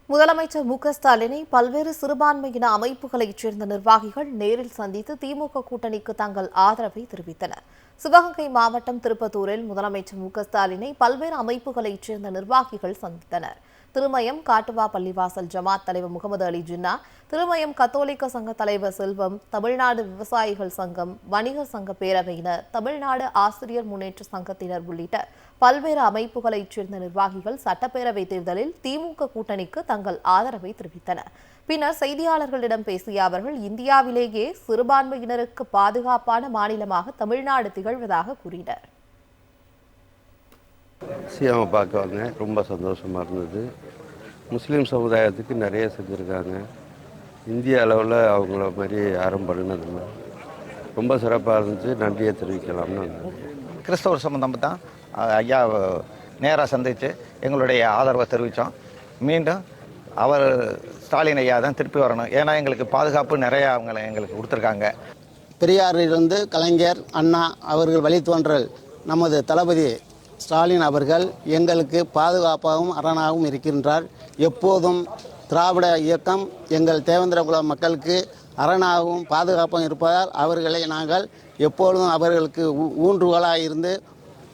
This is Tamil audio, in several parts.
முதலமைச்சர் மு.க.ஸ்டாலினை பல்வேறு சிறுபான்மையின அமைப்புகளைச் சேர்ந்த நிர்வாகிகள் நேரில் சந்தித்து திமுக கூட்டணிக்கு தங்கள் ஆதரவை தெரிவித்தனர். சிவகங்கை மாவட்டம் திருப்பத்தூரில் முதலமைச்சர் மு.க.ஸ்டாலினை பல்வேறு அமைப்புகளைச் சேர்ந்த நிர்வாகிகள் சந்தித்தனர். திருமயம் காட்டுவா பள்ளிவாசல் ஜமாத் தலைவர் முகமது அலி ஜின்னா, திருமயம் கத்தோலிக்க சங்க தலைவர் செல்வம், தமிழ்நாடு விவசாயிகள் சங்கம், வணிகர் சங்க பேரவையினர், தமிழ்நாடு ஆசிரியர் முன்னேற்ற சங்கத்தினர் உள்ளிட்ட பல்வேறு அமைப்புகளைச் சேர்ந்த நிர்வாகிகள் சட்டப்பேரவைத் தேர்தலில் திமுக கூட்டணிக்கு தங்கள் ஆதரவை தெரிவித்தனர். பின்னர் செய்தியாளர்களிடம் பேசிய அவர்கள், இந்தியாவிலேயே சிறுபான்மையினருக்கு பாதுகாப்பான மாநிலமாக தமிழ்நாடு திகழ்வதாக கூறினர். சிஎம் பார்க்க வந்தேன், ரொம்ப சந்தோஷமாக இருந்தது. முஸ்லீம் சமுதாயத்துக்கு நிறைய செஞ்சுருக்காங்க. இந்திய அளவில் அவங்கள மாதிரி யாரும் பண்ணினதில்லை. ரொம்ப சிறப்பாக இருந்துச்சு. நன்றியை தெரிவிக்கலாம்னு கிறிஸ்தவர் சம்பந்தம் தான் ஐயா நேராக சந்தித்து எங்களுடைய ஆதரவை தெரிவித்தோம். மீண்டும் அவர் ஸ்டாலின் ஐயா தான் திருப்பி வரணும். ஏன்னா எங்களுக்கு பாதுகாப்பு நிறையா அவங்கள எங்களுக்கு கொடுத்துருக்காங்க. பெரியாரிலிருந்து கலைஞர், அண்ணா அவர்கள் வழித்தோன்றல் நமது தளபதி ஸ்டாலின் அவர்கள் எங்களுக்கு பாதுகாப்பாகவும் அரணாகவும் இருக்கின்றார். எப்போதும் திராவிட இயக்கம் எங்கள் தேவேந்திரகுல மக்களுக்கு அரணாகவும் பாதுகாப்பாகவும் இருப்பதால் அவர்களை நாங்கள் எப்பொழுதும் அவர்களுக்கு ஊன்றுகோலாக இருந்து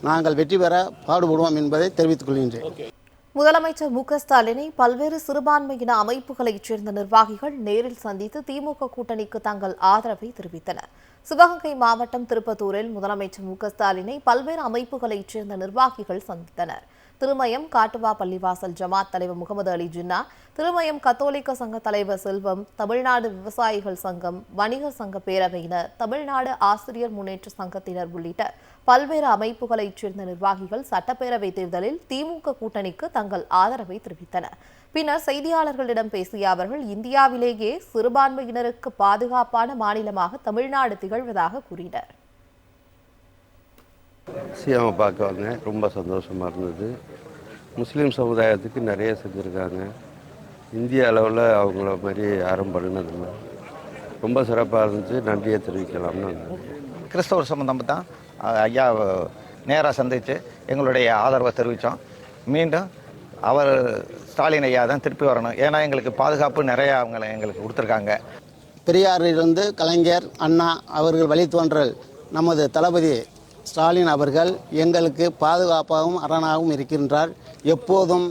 நாங்கள் வெற்றி பெற பாடுபடுவோம் என்பதை தெரிவித்துக் கொள்கின்றேன். முதலமைச்சர் மு.க.ஸ்டாலினை பல்வேறு சிறுபான்மையின அமைப்புகளைச் சேர்ந்த நிர்வாகிகள் நேரில் சந்தித்து திமுக கூட்டணிக்கு தங்கள் ஆதரவை தெரிவித்தனர். சிவகங்கை மாவட்டம் திருப்பத்தூரில் முதலமைச்சர் மு.க.ஸ்டாலினை பல்வேறு அமைப்புகளைச் சேர்ந்த நிர்வாகிகள் சந்தித்தனர். திருமயம் காட்டுவா பள்ளிவாசல் ஜமாத் தலைவர் முகமது அலி ஜின்னா, திருமயம் கத்தோலிக்க சங்க தலைவர் செல்வம், தமிழ்நாடு விவசாயிகள் சங்கம், வணிகர் சங்க பேரவையினர், தமிழ்நாடு ஆசிரியர் முன்னேற்ற சங்கத்தினர் உள்ளிட்ட பல்வேறு அமைப்புகளைச் சேர்ந்த நிர்வாகிகள் சட்டப்பேரவைத் தேர்தலில் திமுக கூட்டணிக்கு தங்கள் ஆதரவை தெரிவித்தனர். பின்னர் செய்தியாளர்களிடம் பேசிய அவர்கள், இந்தியாவிலேயே சிறுபான்மையினருக்கு பாதுகாப்பான மாநிலமாக தமிழ்நாடு திகழ்வதாக கூறினர். சிஎம் பார்க்க வந்தேன், ரொம்ப சந்தோஷமாக இருந்தது. முஸ்லீம் சமுதாயத்துக்கு நிறைய செஞ்சுருக்காங்க. இந்திய அளவில் அவங்கள மாதிரி யாரும் பண்ணினதில்லை. ரொம்ப சிறப்பாக இருந்துச்சு. நன்றியை தெரிவிக்கலாம்னு கிறிஸ்தவர் சம்பந்தம் தான் ஐயா நேராக சந்தித்து எங்களுடைய ஆதரவை தெரிவித்தோம். மீண்டும் அவர் ஸ்டாலின் ஐயா தான் திருப்பி வரணும். ஏன்னா எங்களுக்கு பாதுகாப்பு நிறையா அவங்கள எங்களுக்கு கொடுத்துருக்காங்க. பெரியாரிலிருந்து கலைஞர், அண்ணா அவர்கள் வழித்தோன்றல் நமது தளபதி ஸ்டாலின் அவர்கள் எங்களுக்கு பாதுகாப்பாகவும் அரணாகவும் இருக்கின்றார். எப்போதும்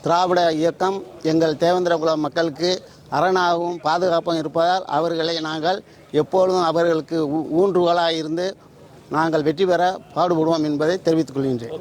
திராவிட இயக்கம் எங்கள் தேவேந்திரகுல மக்களுக்கு அரணாகவும் பாதுகாப்பாகவும் இருப்பதால் அவர்களை நாங்கள் எப்பொழுதும் அவர்களுக்கு ஊன்றுகோலாக இருந்து நாங்கள் வெற்றி பெற பாடுபடுவோம் என்பதை தெரிவித்துக் கொள்கின்றேன்.